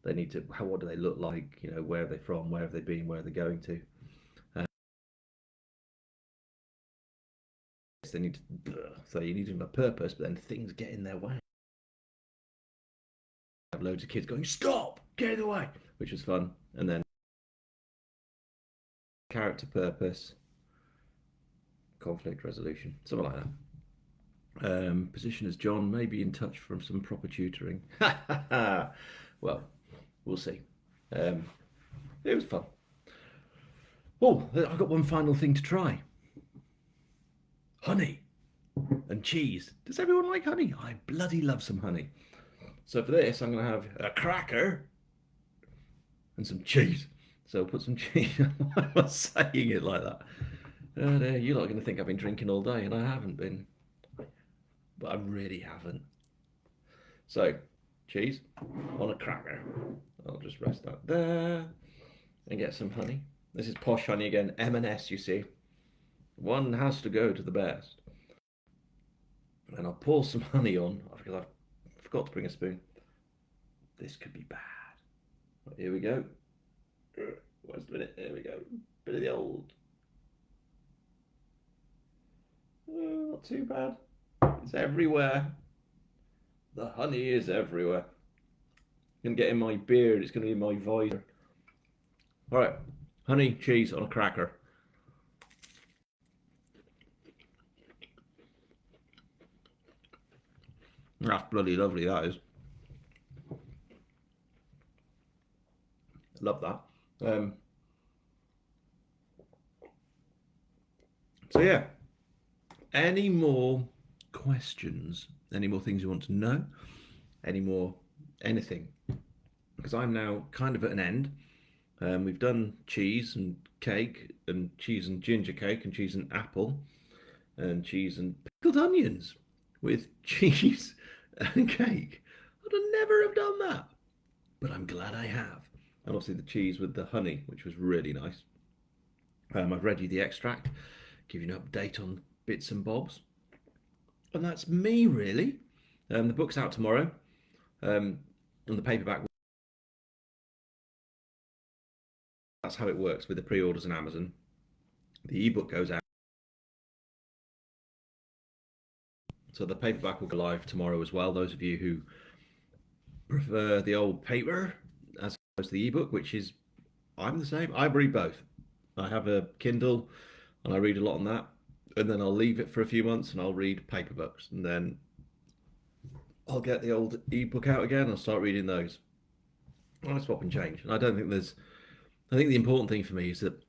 They need to. What do they look like? Where are they from? Where have they been? Where are they going to? They need to. So you need to have a purpose, but then things get in their way. I have loads of kids going, "Stop! Get in the way," which was fun. And then character purpose, conflict resolution, something like that. Position as John may be in touch from some proper tutoring. Well, we'll see. It was fun. Oh, I've got one final thing to try. Honey and cheese. Does everyone like honey? I bloody love some honey. So for this, I'm going to have a cracker and some cheese. So I'll put some cheese. Why am I saying it like that? Oh dear, you're not going to think I've been drinking all day, and I haven't been. But I really haven't. So, cheese on a cracker. I'll just rest that there and get some honey. This is posh honey again, M&S, you see. One has to go to the best. And I'll pour some honey on because I forgot to bring a spoon. This could be bad. Here we go. Wait a minute. There we go. Bit of the old. Not too bad. It's everywhere. The honey is everywhere. It's going to get in my beard. It's going to be in my visor. All right. Honey, cheese on a cracker. That's bloody lovely, that is. Love that. So yeah, any more questions? Any more things you want to know? Any more anything? Because I'm now kind of at an end. We've done cheese and cake, and cheese and ginger cake, and cheese and apple, and cheese and pickled onions with cheese and cake. I'd never have done that, but I'm glad I have. And obviously the cheese with the honey, which was really nice. I've read you the extract, give you an update on bits and bobs. And that's me, really. The book's out tomorrow. And the paperback. That's how it works with the pre-orders on Amazon. The ebook goes out. So the paperback will go live tomorrow as well. Those of you who prefer the old paper as opposed to the ebook, which is, I'm the same. I read both. I have a Kindle and I read a lot on that. and then I'll leave it for a few months and I'll read paper books, and then I'll get the old ebook out again and I'll start reading those. I swap and change, and I don't think there's. I think the important thing for me is that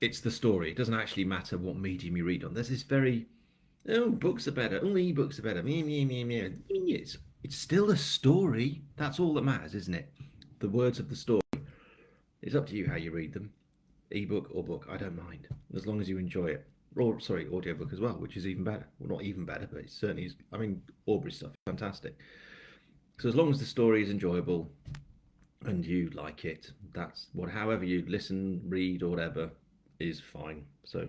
it's the story. It doesn't actually matter what medium you read on. There's this very, oh, books are better. Oh, ebooks are better. Me, me, me, me. It's still a story. That's all that matters, isn't it? The words of the story. It's up to you how you read them, ebook or book. I don't mind as long as you enjoy it. Or sorry, audiobook as well, which is even better. Well, not even better, but it certainly is. I mean, Aubrey stuff, fantastic. So as long as the story is enjoyable and you like it, that's what. However you listen, read, or whatever is fine. So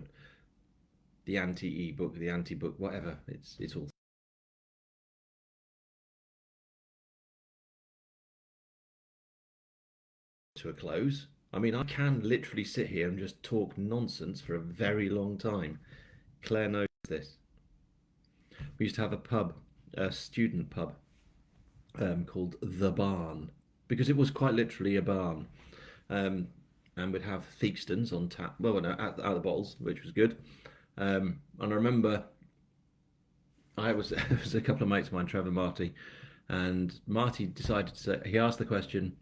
the anti-ebook, the anti-book, whatever, it's all to a close. I mean, I can literally sit here and just talk nonsense for a very long time. Claire knows this. We used to have a pub, a student pub, called The Barn, because it was quite literally a barn. And we'd have Theakstons on tap, well, no, out the bottles, which was good. And I remember I was, it was a couple of mates of mine, Trevor and Marty, and Marty decided to say, he asked the question,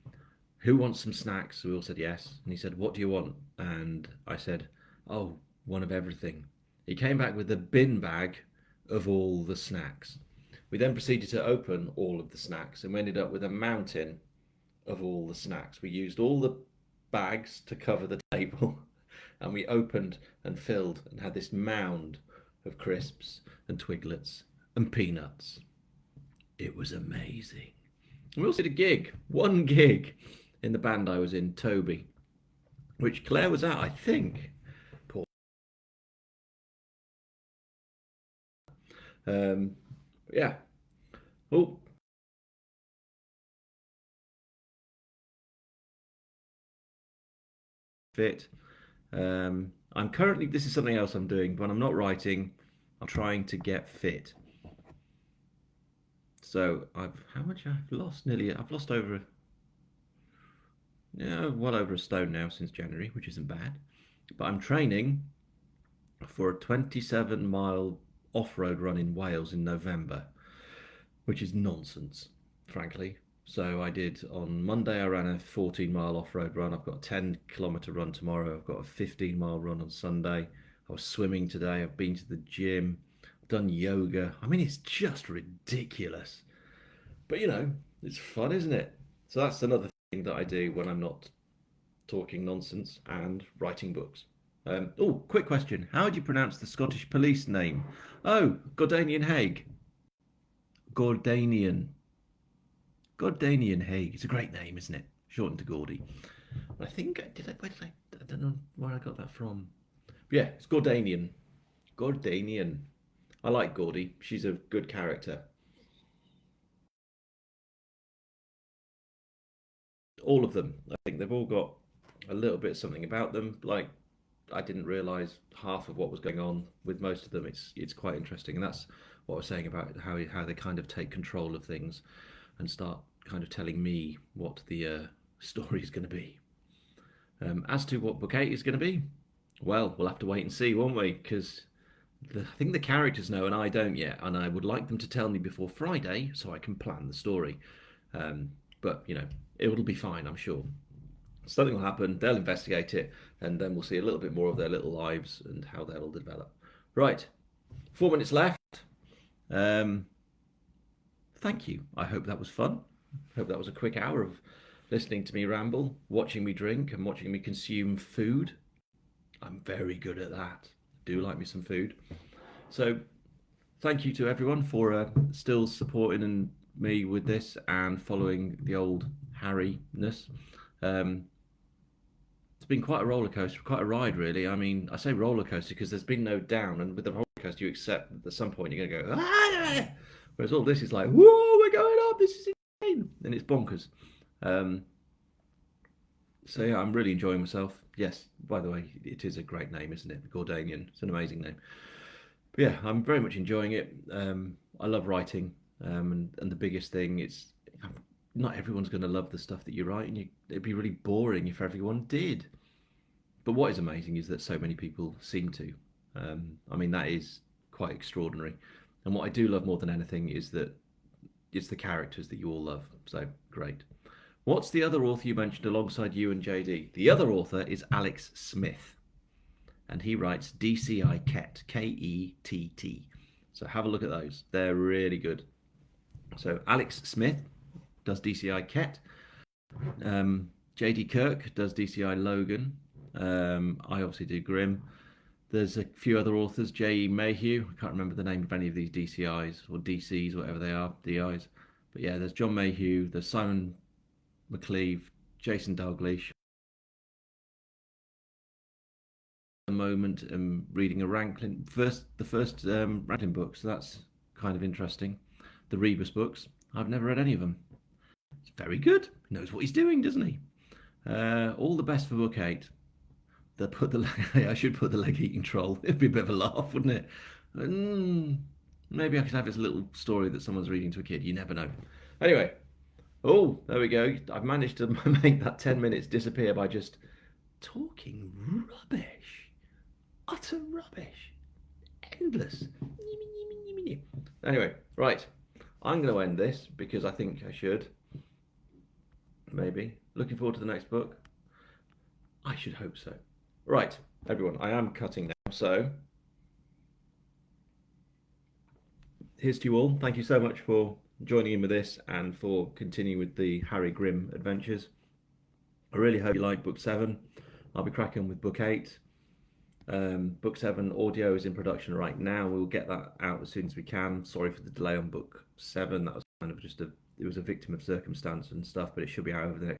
who wants some snacks? We all said yes. And he said, what do you want? And I said, oh, one of everything. He came back with a bin bag of all the snacks. We then proceeded to open all of the snacks and we ended up with a mountain of all the snacks. We used all the bags to cover the table and we opened and filled and had this mound of crisps and twiglets and peanuts. It was amazing. We also did a gig, one gig, in the band I was in, Toby, which Claire was at, I think. Poor. Yeah. Oh, fit. I'm currently, this is something else I'm doing. When I'm not writing, I'm trying to get fit. So how much I've lost? I've lost over, yeah, well over a stone now since January, which isn't bad. But I'm training for a 27-mile off-road run in Wales in November, which is nonsense, frankly. So I did on Monday, I ran a 14-mile off-road run. I've got a 10-kilometer run tomorrow. I've got a 15-mile run on Sunday. I was swimming today. I've been to the gym. I've done yoga. I mean, it's just ridiculous. But it's fun, isn't it? So that's another thing that I do when I'm not talking nonsense and writing books. Oh, quick question. How do you pronounce the Scottish police name? Oh, Gordanian Haig. Gordanian. Gordanian Haig. It's a great name, isn't it? Shortened to Gordy. I think, I don't know where I got that from. But yeah, it's Gordanian. Gordanian. I like Gordy. She's a good character. All of them. I think they've all got a little bit of something about them. Like I didn't realise half of what was going on with most of them. It's quite interesting, and that's what I was saying about how they kind of take control of things and start kind of telling me what the story is going to be. As to what book 8 is going to be, well, we'll have to wait and see, won't we? Because I think the characters know and I don't yet, and I would like them to tell me before Friday so I can plan the story. But it'll be fine, I'm sure. Something will happen, they'll investigate it, and then we'll see a little bit more of their little lives and how they'll develop. Right, 4 minutes left. Thank you. I hope that was fun. I hope that was a quick hour of listening to me ramble, watching me drink, and watching me consume food. I'm very good at that. Do like me some food. So, thank you to everyone for still supporting me with this and following the old Harry-ness. It's been quite a roller coaster, quite a ride, really. I mean, I say roller coaster because there's been no down, and with the roller coaster, you accept that at some point you're going to go, ah! Whereas all this is like, whoa, we're going up, this is insane, and it's bonkers. So yeah, I'm really enjoying myself. Yes, by the way, it is a great name, isn't it? Gordanian. It's an amazing name. But yeah, I'm very much enjoying it. I love writing, and the biggest thing is not everyone's going to love the stuff that you write, and it'd be really boring if everyone did. But what is amazing is that so many people seem to. I mean, that is quite extraordinary. And what I do love more than anything is that it's the characters that you all love. So great. What's the other author you mentioned alongside you and JD? The other author is Alex Smith, and he writes DCI Kett, Kett. So have a look at those. They're really good. So Alex Smith does DCI Kett. JD Kirk does DCI Logan. I obviously do Grimm. There's a few other authors. J.E. Mayhew. I can't remember the name of any of these DCIs or DCs, whatever they are, DIs. But yeah, there's John Mayhew. There's Simon McLeave, Jason Dalglish. At the moment, I'm reading a Rankin the first Rankin book, so that's kind of interesting. The Rebus books. I've never read any of them. It's very good. He knows what he's doing, doesn't he? All the best for book 8. I should put the leg eating troll. It'd be a bit of a laugh, wouldn't it? Maybe I could have this little story that someone's reading to a kid. You never know. Anyway, oh, there we go. I've managed to make that 10 minutes disappear by just talking rubbish. Utter rubbish. Endless. Anyway, right. I'm going to end this because I think I should. Maybe. Looking forward to the next book. I should hope so. Right, everyone, I am cutting now. So here's to you all. Thank you so much for joining in with this and for continuing with the Harry Grimm adventures. I really hope you like book 7. I'll be cracking with book 8. Book 7 audio is in production right now. We'll get that out as soon as we can. Sorry for the delay on book 7. That was kind of just it was a victim of circumstance and stuff, but it should be out over the next.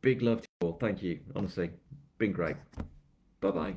Big love to you all. Thank you. Honestly, been great. Bye bye.